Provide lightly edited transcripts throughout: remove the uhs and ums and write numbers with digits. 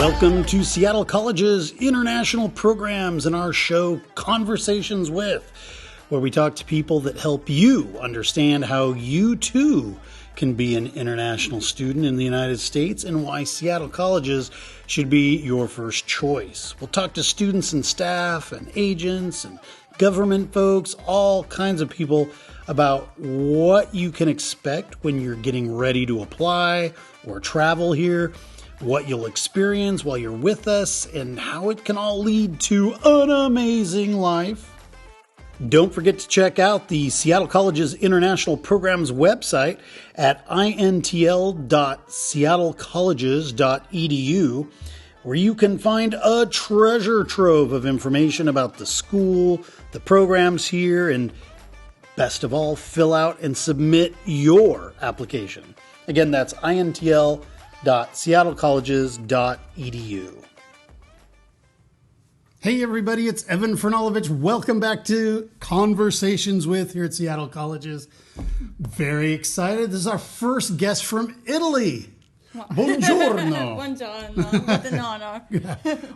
Welcome to Seattle College's international programs and our show Conversations With, where we talk to people that help you understand how you too can be an international student in the United States and why Seattle Colleges should be your first choice. We'll talk to students and staff and agents and government folks, all kinds of people about what you can expect when you're getting ready to apply or travel here, what you'll experience while you're with us, and how it can all lead to an amazing life. Don't forget to check out the Seattle College's International Programs website at intl.seattlecolleges.edu, where you can find a treasure trove of information about the school, the programs here, and best of all, fill out and submit your application. Again, that's intl.seattlecolleges.edu. Hey everybody, it's Evan Franulovich. Welcome back to Conversations With here at Seattle Colleges. Very excited. This is our first guest from Italy. Buongiorno. Buongiorno. What an honor.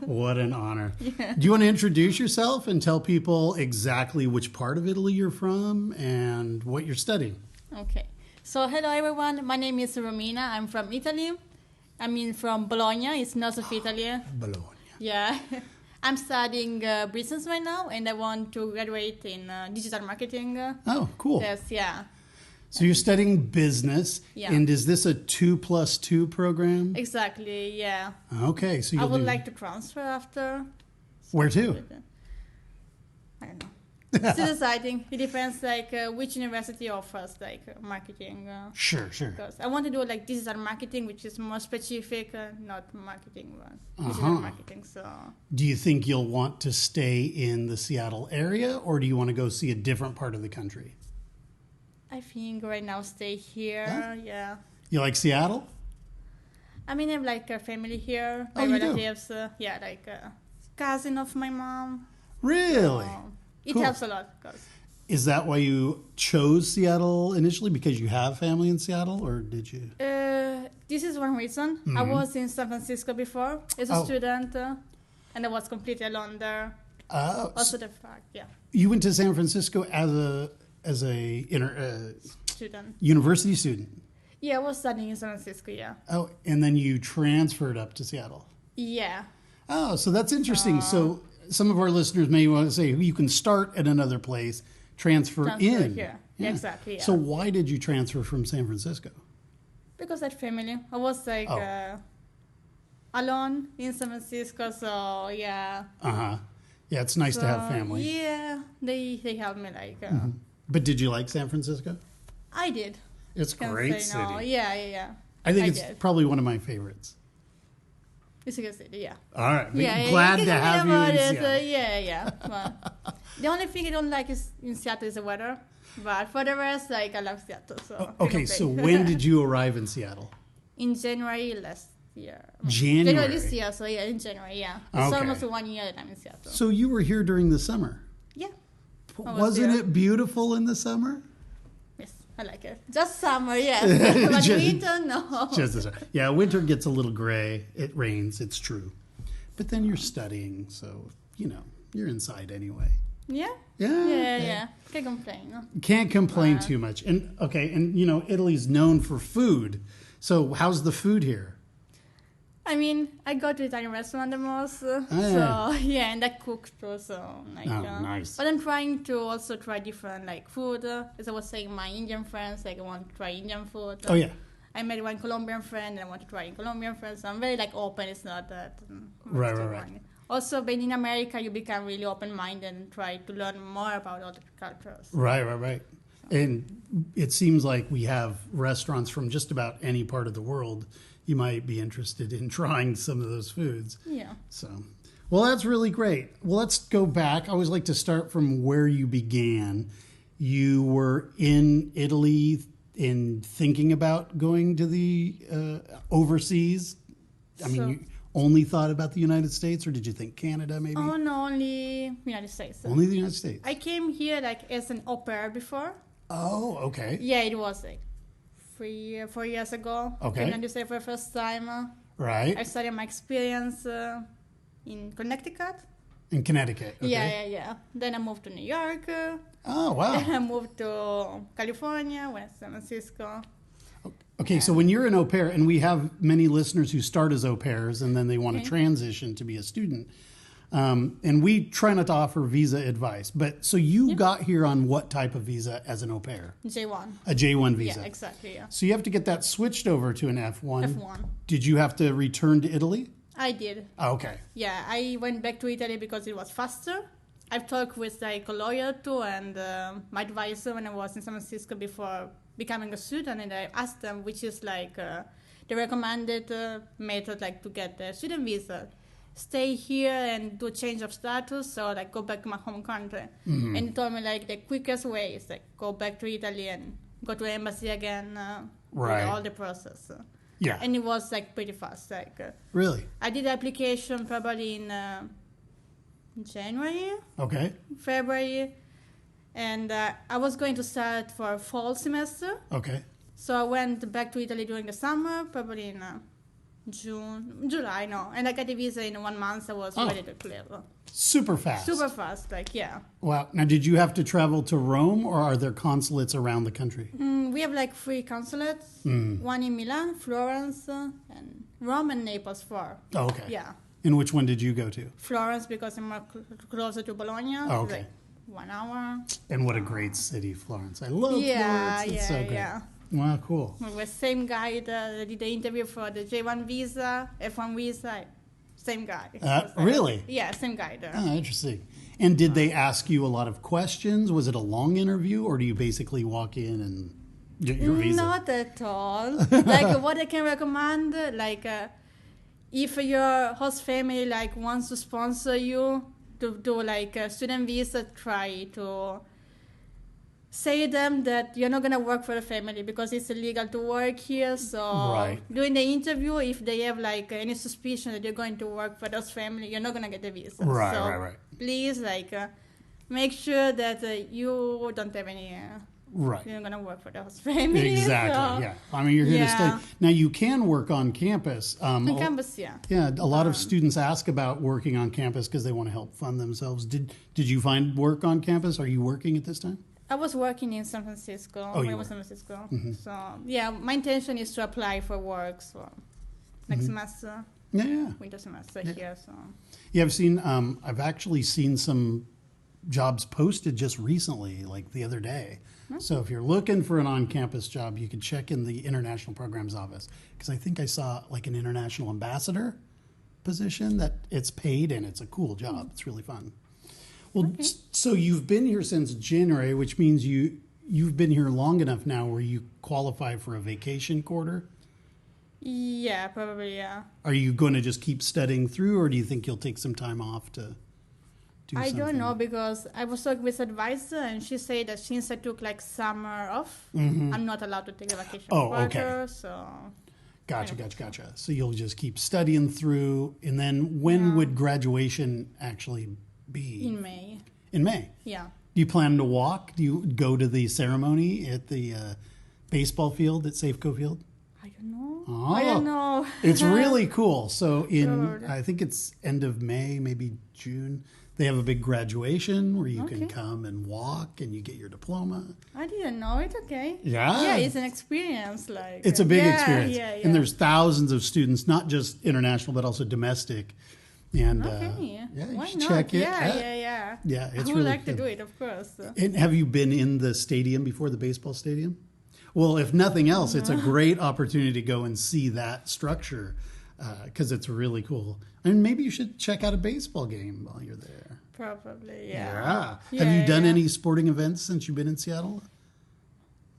What an honor. Yeah. Do you want to introduce yourself and tell people exactly which part of Italy you're from and what you're studying? Okay. So hello everyone. My name is Romina. I'm from Italy. From Bologna. It's north of Italy. Bologna. Yeah. I'm studying business right now, and I want to graduate in digital marketing. Oh, cool. Yes, yeah. So you're studying business, Yeah. and is this a 2+2 program? Exactly, yeah. Okay, so I you'll would do... like to transfer after. Where to? I don't know. Still deciding. It depends, which university offers, marketing. Sure. Because I want to do, digital marketing, which is more specific, not marketing, but digital Uh-huh. marketing, so... Do you think you'll want to stay in the Seattle area, or do you want to go see a different part of the country? I think right now stay here, yeah. You like Seattle? I have, a family here, my Oh, you do? relatives, a cousin of my mom. Really? It Cool. helps a lot, because... Is that why you chose Seattle initially? Because you have family in Seattle, or did you? This is one reason. I was in San Francisco before as a student, and I was completely alone there. Also the fact, yeah, You went to San Francisco as a student. university student. Yeah, I was studying in San Francisco, yeah. Oh, and then you transferred up to Seattle. Yeah. Oh, so that's interesting. So some of our listeners may want to say you can start at another place, transfer in. Here. Yeah. Exactly, yeah. So why did you transfer from San Francisco? Because I had family. I was alone in San Francisco, so yeah. Uh-huh. Yeah, it's nice to have family. Yeah, they helped me But did you like San Francisco? I did. It's a Can't great say city. no. Yeah. I think it's did. probably one of my favorites. It's a good city, yeah. All right. Yeah, Glad you to can have you about in it. Seattle. Yeah. Well, the only thing I don't like in Seattle is the weather. But for the rest, I love Seattle. So Okay, so when did you arrive in Seattle? In January last year. January this year, so yeah, in January, yeah. It's Okay. almost 1 year that I'm in Seattle. So you were here during the summer. Yeah. Wasn't here. it beautiful in the summer? Yes, I like it. Just summer, yes. But winter, no. Just the summer. Yeah, winter gets a little gray. It rains, it's true. But then you're studying, so, you're inside anyway. Yeah? Yeah. Can't complain. No? Can't complain too much. And Italy's known for food. So how's the food here? I go to Italian restaurant the most. yeah. So, yeah, and I cook too, so, nice. But I'm trying to also try different, food. As I was saying, my Indian friends, I want to try Indian food. Oh, yeah. I met one Colombian friend, and I want to try Colombian friends. So I'm very, open. It's not that... Right. Also, being in America, you become really open-minded and try to learn more about other cultures. Right. And it seems like we have restaurants from just about any part of the world. You might be interested in trying some of those foods. Yeah. So, well, that's really great. Well, let's go back. I always like to start from where you began. You were in Italy in thinking about going to the overseas. You only thought about the United States, or did you think Canada maybe? Oh, no, only United States. Only the United States. I came here as an au pair before. Oh, okay. Yeah, it was 4 years ago. Okay. Came to United States for the first time. Right. I started my experience in Connecticut. In Connecticut. Okay. Yeah. Then I moved to New York. Oh, wow. Then I moved to California, West San Francisco. Okay, so when you're an au pair, and we have many listeners who start as au pairs and then they want to transition to be a student, and we try not to offer visa advice, but so you got here on what type of visa as an au pair? J1. A J1 visa. Yeah, exactly, yeah. So you have to get that switched over to an F1. F1. Did you have to return to Italy? I did. Oh, okay. Yeah, I went back to Italy because it was faster. I've talked with like a lawyer too, and my advisor when I was in San Francisco before becoming a student, and I asked them which is like the recommended method like to get the student visa. Stay here and do change of status or like go back to my home country. Mm-hmm. And he told me like the quickest way is like go back to Italy and go to the embassy again, right. do all the process. Yeah. And it was like pretty fast. Like really? I did the application probably in January. Okay. February. And I was going to start for fall semester. Okay. So I went back to Italy during the summer, probably in July, no. And I got the visa in 1 month. I was ready to clear. Super fast. Super fast, like, yeah. Wow. Now, did you have to travel to Rome, or are there consulates around the country? We have like 3 consulates. One in Milan, Florence, and Rome, and Naples, 4. Oh, okay. Yeah. And which one did you go to? Florence, because I'm more closer to Bologna. Oh, okay. Like 1 hour. And what a great city, Florence. I love Florence. It's so great. Yeah. Wow, cool. With the same guy that did the interview for the J1 visa, F1 visa, same guy. Really? Yeah, same guy there. Oh, interesting. And did they ask you a lot of questions? Was it a long interview, or do you basically walk in and get your visa? Not at all. Like what I can recommend, like if your host family like wants to sponsor you to do like a student visa, try to say them that you're not going to work for the family because it's illegal to work here. So during the interview, if they have like any suspicion that you're going to work for those family, you're not going to get the visa. Right. Please like make sure that you don't have any... You're going to work for the host family. Exactly, so, yeah. I mean, you're here to stay. Now, you can work on campus. On campus, yeah. Yeah, a lot of students ask about working on campus because they want to help fund themselves. Did you find work on campus? Are you working at this time? I was working in San Francisco. Oh, I was in San Francisco. Mm-hmm. So, yeah, my intention is to apply for work next semester. Yeah. Winter semester here. So. Yeah, I've actually seen some jobs posted just recently, like the other day. Mm-hmm. So if you're looking for an on-campus job, you can check in the International Programs Office. Because I think I saw like an international ambassador position that it's paid and it's a cool job. Mm-hmm. It's really fun. Well, so you've been here since January, which means you've been here long enough now where you qualify for a vacation quarter? Yeah, probably, yeah. Are you going to just keep studying through, or do you think you'll take some time off to do something? I don't know, because I was talking with an advisor, and she said that since I took like summer off, I'm not allowed to take a vacation quarter, so... Gotcha. So you'll just keep studying through, and then when would graduation actually be? In May. In May? Yeah. Do you plan to walk? Do you go to the ceremony at the baseball field at Safeco Field? I don't know. Oh, I don't know. It's really cool. So I think it's end of May, maybe June, they have a big graduation where you can come and walk and you get your diploma. I didn't know. It's okay. Yeah. Yeah, it's an experience. Like it's a big experience. Yeah. And there's thousands of students, not just international, but also domestic. And you should check it. Yeah, it's I would really like good. to do it, of course. And have you been in the stadium before, the baseball stadium? Well, if nothing else, it's a great opportunity to go and see that structure because it's really cool. And maybe you should check out a baseball game while you're there. Probably, yeah. Have you done any sporting events since you've been in Seattle?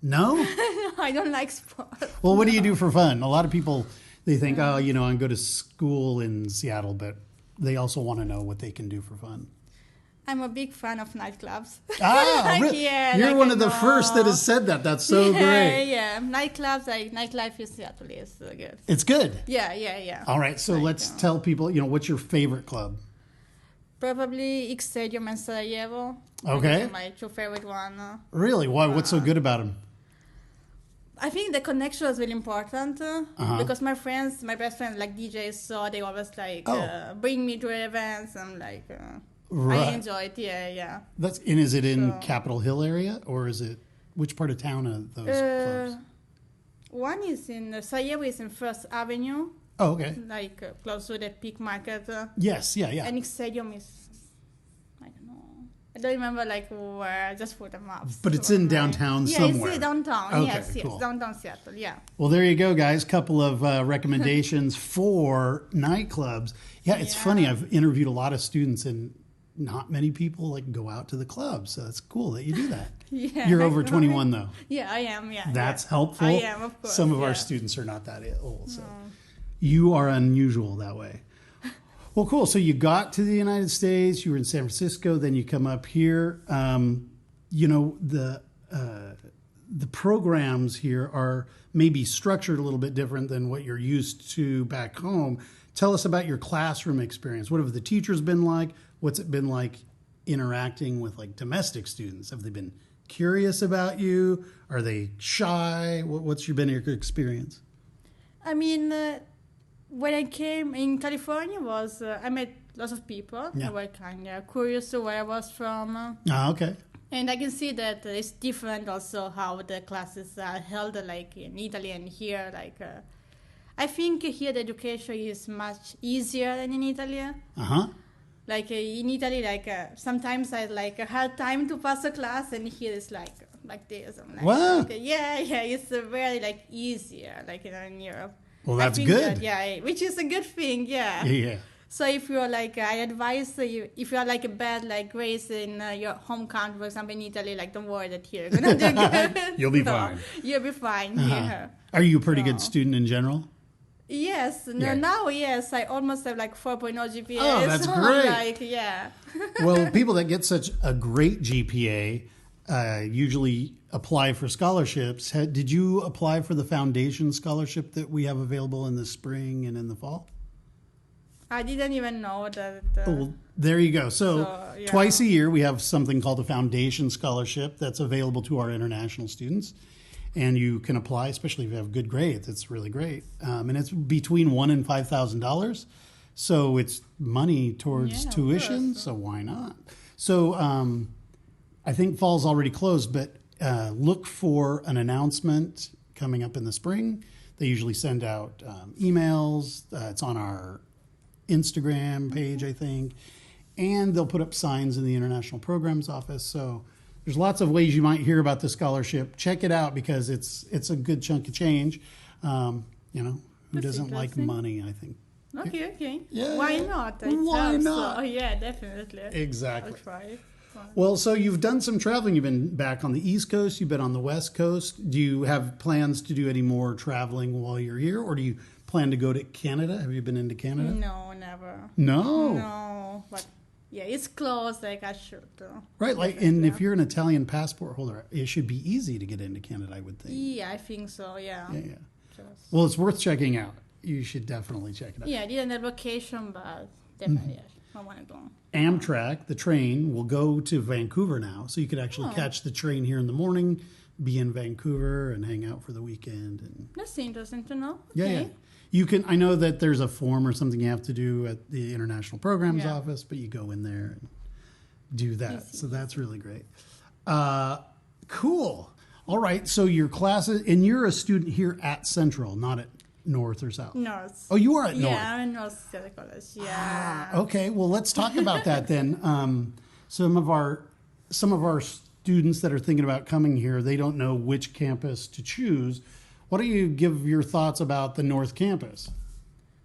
No? I don't like sports. Well, what do you do for fun? A lot of people, they think, I go to school in Seattle, but they also want to know what they can do for fun. I'm a big fan of nightclubs. Really? You're one of the first that has said that. That's so great. Yeah. Nightlife in Seattle is good. It's good? Yeah. All right, so let's tell people, what's your favorite club? Probably X Stadium and Sarajevo. Okay. My 2 favorite one. Really? Why? What's so good about them? I think the connection was really important because my best friends, like DJs, so they always like bring me to events and like I enjoy it. Yeah. And is it in Capitol Hill area or is it which part of town are those clubs? One is in Sarajevo, is in First Avenue. Oh, okay. Like close to the Peak Market. Yes, yeah. And stadium is, I don't know. I don't remember like where. Just put the maps. But it's in downtown somewhere. Yeah, it's downtown. Okay, Yes, cool. Downtown Seattle. Yeah. Well, there you go, guys. Couple of recommendations for nightclubs. Yeah, it's funny. I've interviewed a lot of students, and not many people like go out to the club. So it's cool that you do that. Yeah. You're over 21 though. Yeah, I am. Yeah. That's helpful. I am, of course. Some of our students are not that old, so you are unusual that way. Well, cool. So you got to the United States. You were in San Francisco. Then you come up here. The programs here are maybe structured a little bit different than what you're used to back home. Tell us about your classroom experience. What have the teachers been like? What's it been like interacting with like domestic students? Have they been curious about you? Are they shy? What's been your experience? I mean, when I came in California, I met lots of people who were kind of curious to where I was from. Okay. And I can see that it's different also how the classes are held, like in Italy and here. Like, I think here the education is much easier than in Italy. Like in Italy, like sometimes I like a hard time to pass a class, and here it's like this. I'm like, wow. Okay, yeah, it's very like easier, like in Europe. Well, that's good. Which is a good thing, Yeah. So if you're like, I advise you, if you're like a bad like grades in your home country, for example, in Italy, like don't worry that you're gonna do good. You'll be fine. You'll be fine here. Are you a pretty good student in general? Yes. Now, yes. I almost have like 4.0 GPA. Oh, that's so great. Well, people that get such a great GPA usually apply for scholarships. Did you apply for the foundation scholarship that we have available in the spring and in the fall? I didn't even know that. Well, there you go. So twice a year we have something called a foundation scholarship that's available to our international students. And you can apply, especially if you have good grades. It's really great. And it's between $1,000 and $5,000. So it's money towards tuition. So why not? So I think fall's already closed, but look for an announcement coming up in the spring. They usually send out emails. It's on our Instagram page, I think. And they'll put up signs in the International Programs Office. So there's lots of ways you might hear about the scholarship. Check it out because it's a good chunk of change. Who doesn't like money, I think. Okay. Yeah. Why not? Why not? So, yeah, definitely. Exactly. I'll try. Well, so you've done some traveling. You've been back on the East Coast. You've been on the West Coast. Do you have plans to do any more traveling while you're here? Or do you plan to go to Canada? Have you been into Canada? No, never. No? No, but... Yeah, it's close, like I should. Right, and if you're an Italian passport holder, it should be easy to get into Canada, I would think. Yeah, I think so, yeah. Well, it's worth checking out. You should definitely check it out. Yeah, I didn't have location, but definitely I want to go. Amtrak, the train, will go to Vancouver now, so you could actually catch the train here in the morning, be in Vancouver, and hang out for the weekend. And that's interesting to know. Yeah. You can. I know that there's a form or something you have to do at the International Programs Office, but you go in there and do that. So that's really great. Cool. All right. So your classes, and you're a student here at Central, not at North or South? North. Oh, you are at North. Yeah, I'm in North Seattle College. Yeah. Okay. Well, let's talk about that then. Some of our students that are thinking about coming here, they don't know which campus to choose. Why don't you give your thoughts about the North Campus?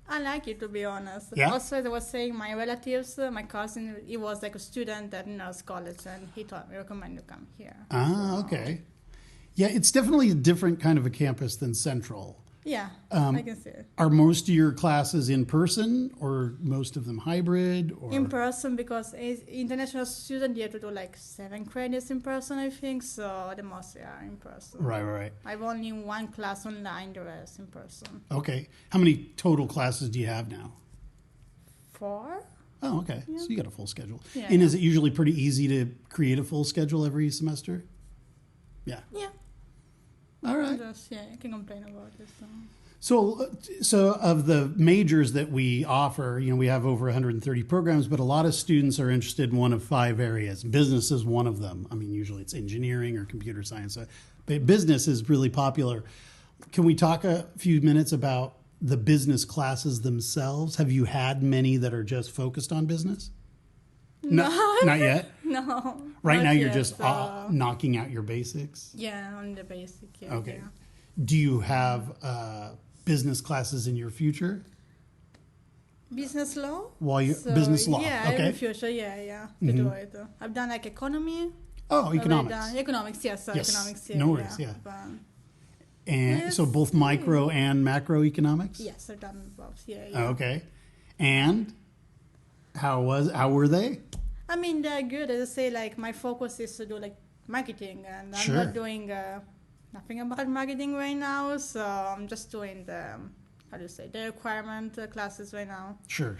I like it, to be honest. Yeah? Also, as I was saying, my relatives, my cousin, he was like a student at North College, and he told me, recommend to come here. Okay. Yeah, it's definitely a different kind of a campus than Central. Yeah, I can see it. Are most of your classes in person or most of them hybrid? Or? In person, because as international student, you have to do like 7 credits in person, I think. So the most are in person. Right. I've only one class online, the rest in person. Okay. How many total classes do you have now? 4. Oh, okay. Yeah. So you got a full schedule. Yeah, and is it usually pretty easy to create a full schedule every semester? Yeah. All right. I can complain about it. So of the majors that we offer, we have over 130 programs, but a lot of students are interested in one of 5 areas. Business is one of them. I mean, usually it's engineering or computer science, but business is really popular. Can we talk a few minutes about the business classes themselves? Have you had many that are just focused on business? No. Not yet? No. Right now you're yet, just knocking out your basics? Yeah, on the basic. Yeah, okay. Yeah. Do you have business classes in your future? Business law? Business law, yeah, okay. in the future, to do it. I've done like economy. Oh, economics. Economics, yes. Economics, no worries, yeah. And so both micro and macroeconomics? Yes, I've done both, Okay. And how were they? I mean, they're good. As I say, like, my focus is to do, like, marketing. And I'm not doing nothing about marketing right now. So I'm just doing the requirement classes right now. Sure.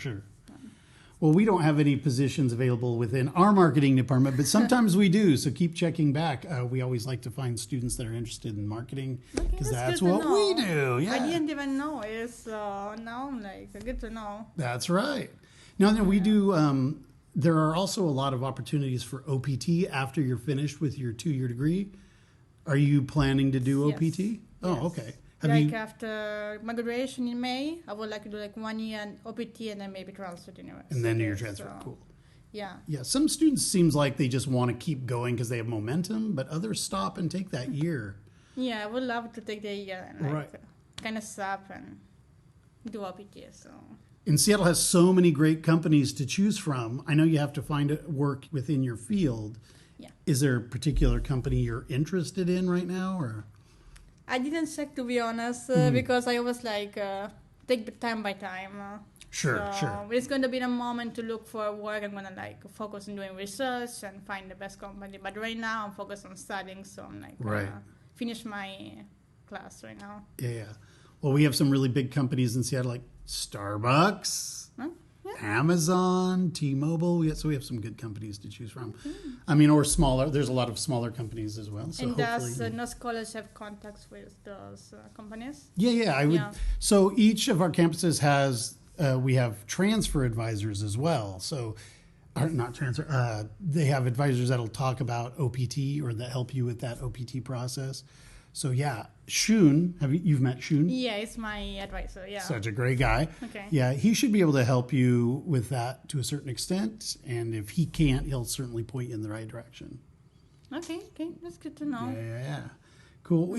Well, we don't have any positions available within our marketing department, but sometimes we do. So keep checking back. We always like to find students that are interested in marketing because that's what we do. Yeah. I didn't even know it. So now I'm like, good to know. That's right. Now, we do, there are also a lot of opportunities for OPT after you're finished with your 2-year degree. Are you planning to do OPT? Yes. Oh, okay. After my graduation in May, I would like to do like 1 year OPT and then maybe transfer to university. And then you're transfer. Cool. Yeah. Yeah. Some students seems like they just want to keep going because they have momentum, but others stop and take that year. Yeah, I would love to take the year and kind of stop and do OPT. So. And Seattle has so many great companies to choose from. I know you have to find work within your field. Yeah. Is there a particular company you're interested in right now, or? I didn't check, to be honest, because I always like take time by time. Sure. It's going to be the moment to look for work. I'm going to like focus on doing research and find the best company. But right now I'm focused on studying, so I'm like finish my class right now. Yeah. Well, we have some really big companies in Seattle, like Starbucks, Amazon, T-Mobile. So we have some good companies to choose from. I mean, or smaller. There's a lot of smaller companies as well. So and does North College have contacts with those companies? Yeah. I would. Yeah. So each of our campuses has. We have transfer advisors as well. So, not transfer. They have advisors that'll talk about OPT or that help you with that OPT process. So yeah, Shun, you've met Shun? Yeah, he's my advisor. Yeah, such a great guy. Okay. Yeah, he should be able to help you with that to a certain extent, and if he can't, he'll certainly point you in the right direction. Okay, that's good to know. Yeah. Cool.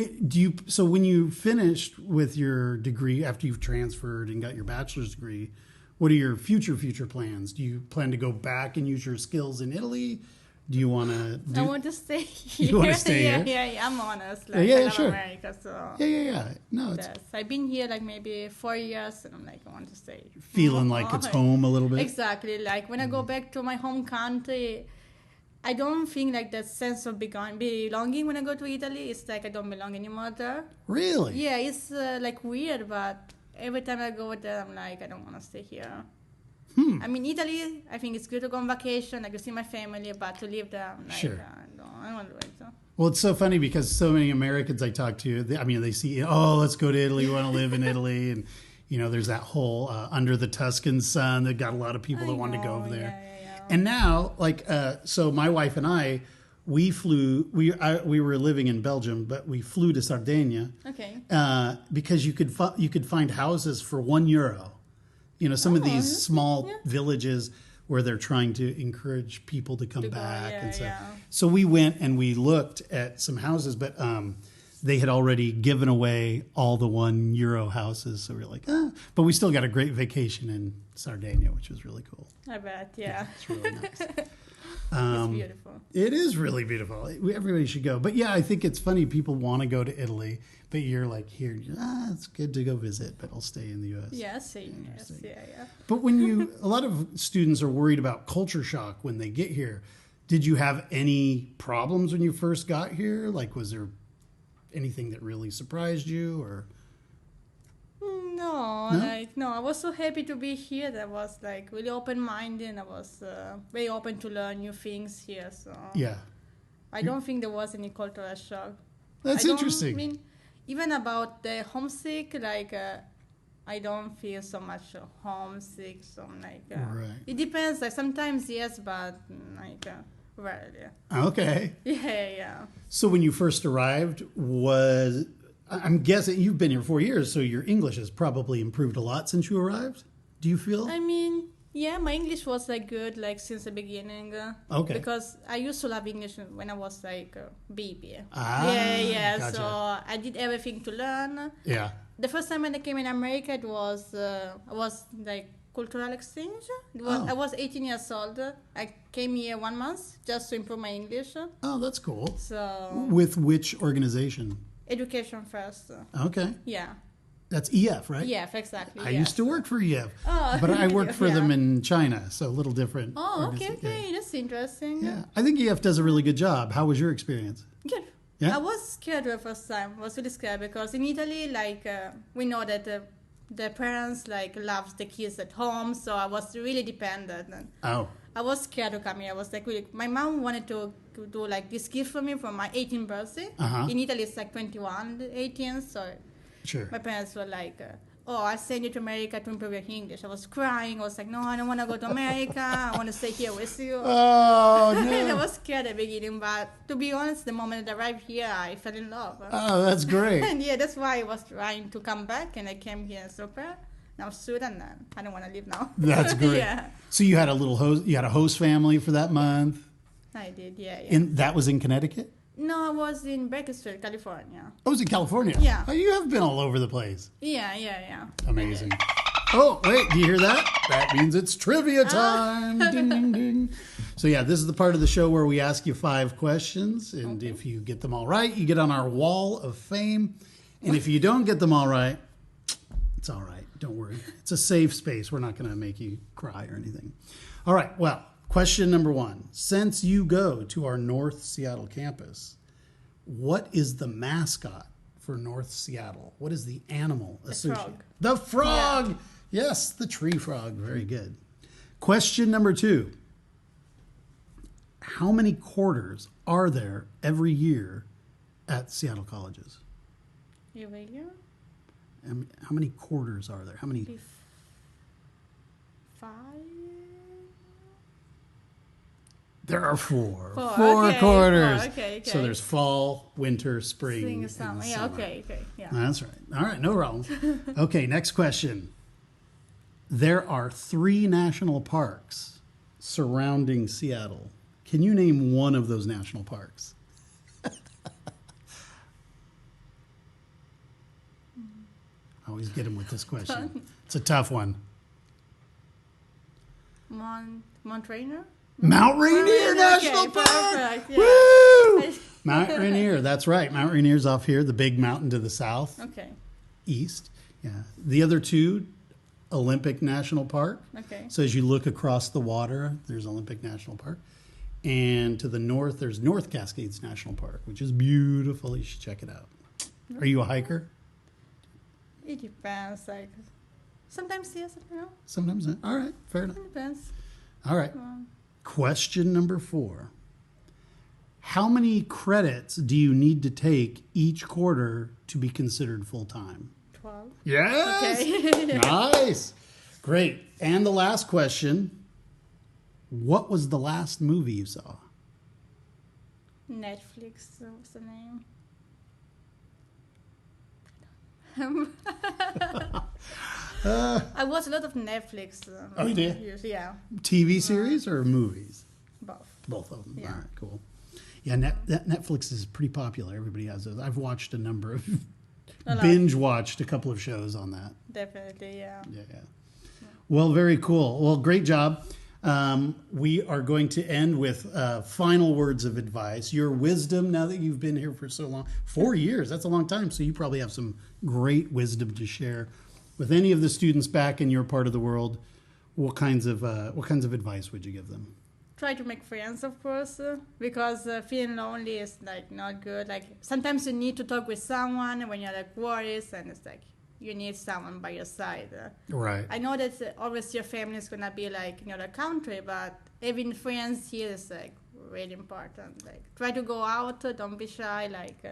So when you finished with your degree after you've transferred and got your bachelor's degree, what are your future plans? Do you plan to go back and use your skills in Italy? Do you want to? I want to stay here. You want to stay here? Yeah. I'm honest. Like, yeah, I love sure. America, so. Yeah. No, it's. I've been here like maybe 4 years, and I'm like, I want to stay. Feeling like it's home a little bit. Exactly. Like when I go back to my home country, I don't think like that sense of belonging when I go to Italy. It's like I don't belong anymore there. Really? Yeah, it's like weird, but every time I go there, I'm like, I don't want to stay here. I mean, Italy, I think it's good to go on vacation, like to see my family, but to live there, I'm like, sure. I don't want to do it. So. Well, it's so funny because so many Americans I talk to, they see, let's go to Italy, we want to live in Italy. And, there's that whole under the Tuscan sun. They've got a lot of people that want to go over there. Yeah. And now, so my wife and I, we flew, we were living in Belgium, but we flew to Sardinia. Okay. Because you could find houses for €1. Some of these small villages where they're trying to encourage people to come back. So we went and we looked at some houses, but they had already given away all the €1 houses. So we were like, but we still got a great vacation in Sardinia, which was really cool. I bet, yeah. It's really nice. It's beautiful. It is really beautiful. Everybody should go. But yeah, I think it's funny. People want to go to Italy, but you're like, here, it's good to go visit, but I'll stay in the U.S. Yeah, same. Yes, yeah. But a lot of students are worried about culture shock when they get here. Did you have any problems when you first got here? Like, was there anything that really surprised you, or? No, I was so happy to be here. That was like really open-minded. I was very open to learn new things here. So yeah, I don't think there was any cultural shock. That's interesting. I mean, even about the homesick, like I don't feel so much homesick. So like Right. it depends. Like sometimes yes, but like rarely. Okay. Yeah. So when you first arrived, I'm guessing you've been here 4 years, so your English has probably improved a lot since you arrived. Do you feel? I mean, yeah, my English was like good like since the beginning. Okay. Because I used to love English when I was like a baby. Ah, Yeah. gotcha. So I did everything to learn. Yeah. The first time when I came in America, it was like cultural exchange. I was 18 years old. I came here 1 month just to improve my English. Oh, that's cool. So With which organization? education first. Okay. Yeah. That's EF, right? Yeah, exactly. I yes. used to work for EF, Oh, but I worked for yeah. them in China, so a little different. Oh, okay, organization. okay. That's interesting. Yeah, I think EF does a really good job. How was your experience? Good. Yeah? I was scared the first time. I was really scared because in Italy, like, we know that the parents, like, love the kids at home, so I was really dependent. And Oh, I was scared to come here. I was like, really, my mom wanted to do, like, this gift for me for my 18th birthday. Uh-huh. In Italy, it's like 21, 18, so sure. my parents were like, I send you to America to improve your English. I was crying. I was like, no, I don't want to go to America. I want to stay here with you. Oh, And I no. was scared at the beginning, but to be honest, the moment I arrived here, I fell in love. Oh, that's great. And yeah, that's why I was trying to come back, and I came here super. Now student, and I don't want to leave now. That's great. Yeah, So you had a host family for that month. I did. Yeah. That was in Connecticut? No, I was in Bakersfield, California. Oh, it was in California. Yeah. Oh, you have been all over the place. Yeah. Amazing. Oh, wait, do you hear that? That means it's trivia time. Ding, ding, ding. So, yeah, this is the part of the show where we ask you 5 questions. And if you get them all right, you get on our wall of fame. And if you don't get them all right, it's all right. Don't worry. It's a safe space. We're not going to make you cry or anything. All right. Well, question number 1. Since you go to our North Seattle campus, what is the mascot for North Seattle? What is the animal associated? Frog. The frog. Yeah. Yes, the tree frog. Very good. Question number 2. How many quarters are there every year at Seattle colleges? Every year? How many quarters are there? How many? 5? There are 4. 4. 4 Okay, quarters. 4. Okay. So there's fall, winter, spring, Spring, and summer. summer. Yeah, okay. Yeah. That's right. All right, no problem. Okay, next question. There are 3 national parks surrounding Seattle. Can you name one of those national parks? I always get him with this question. It's a tough one. Mount Rainier? Mount Rainier Okay, National Park! perfect, yeah. Woo! Mount Rainier, that's right. Mount Rainier's off here, the big mountain to the south, Okay. east. Yeah. The other 2, Olympic National Park. Okay. So as you look across the water, there's Olympic National Park. And to the north, there's North Cascades National Park, which is beautiful. You should check it out. Are you a hiker? It depends. Like sometimes yes, Sometimes not. All right, fair enough. It depends. All right. Question number 4. How many credits do you need to take each quarter to be considered full-time? 12. Yes! Okay. Nice! Great. And the last question. What was the last movie you saw? Netflix. What's the name? I watch a lot of Netflix. Oh, you do? Yeah, TV series or movies? both. Both of them. Yeah. All right, cool. Yeah, Netflix is pretty popular. Everybody has those. I've watched a number of, binge watched a couple of shows on that. Definitely, yeah. Yeah. Well, very cool. Well, great job. We are going to end with final words of advice. Your wisdom, now that you've been here for so long, 4 years, that's a long time. So you probably have some great wisdom to share with any of the students back in your part of the world. What kinds of advice would you give them? Try to make friends, of course, because feeling lonely is like not good. Like sometimes you need to talk with someone when you're like worried, and it's like you need someone by your side. Right. I know that always your family is gonna be like in other country, but having friends here is like really important. Like try to go out, don't be shy. Like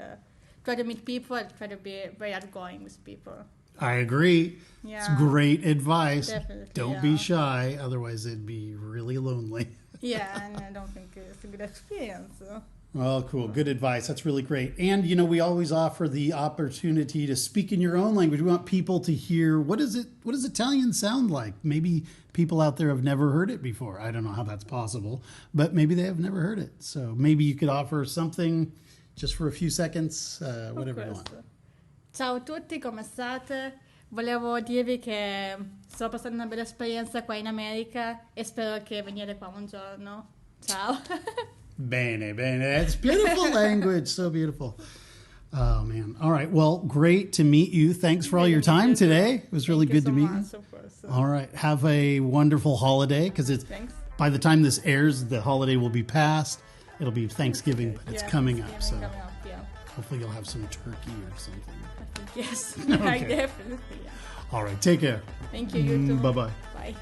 try to meet people and try to be very outgoing with people. I agree. Yeah. It's great advice. Definitely, Don't be shy, otherwise it'd be really lonely. Yeah, and I don't think it's a good experience. So. Well, cool. Good advice. That's really great. And, we always offer the opportunity to speak in your own language. We want people to hear, what does Italian sound like? Maybe people out there have never heard it before. I don't know how that's possible, but maybe they have never heard it. So maybe you could offer something just for a few seconds, whatever you want. Ciao a tutti, come state? Volevo dirvi che sto passando una bella esperienza qua in America e spero che venite qua un giorno. Ciao. Bene. It's beautiful language. So beautiful. Oh, man. All right. Well, great to meet you. Thanks for all your time today. It was really good to meet you. All right. Have a wonderful holiday because by the time this airs, the holiday will be past. It'll be Thanksgiving, but it's coming up. So hopefully you'll have some turkey or something. Yes. Okay. Definitely. Yeah. All right. Take care. Thank you. You too. Bye-bye. Bye.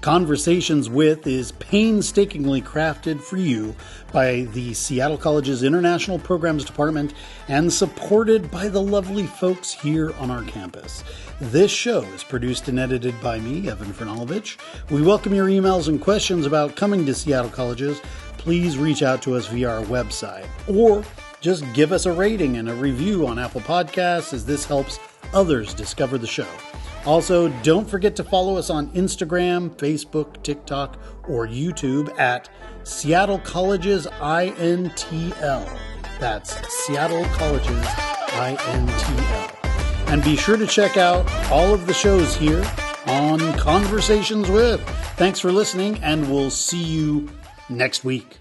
Conversations With is painstakingly crafted for you by the Seattle College's International Programs Department and supported by the lovely folks here on our campus. This show is produced and edited by me, Evan Franulovich. We welcome your emails and questions about coming to Seattle Colleges. Please reach out to us via our website or just give us a rating and a review on Apple Podcasts, as this helps others discover the show. Also, don't forget to follow us on Instagram, Facebook, TikTok, or YouTube at Seattle Colleges INTL. That's Seattle Colleges INTL. And be sure to check out all of the shows here on Conversations With. Thanks for listening, and we'll see you next week.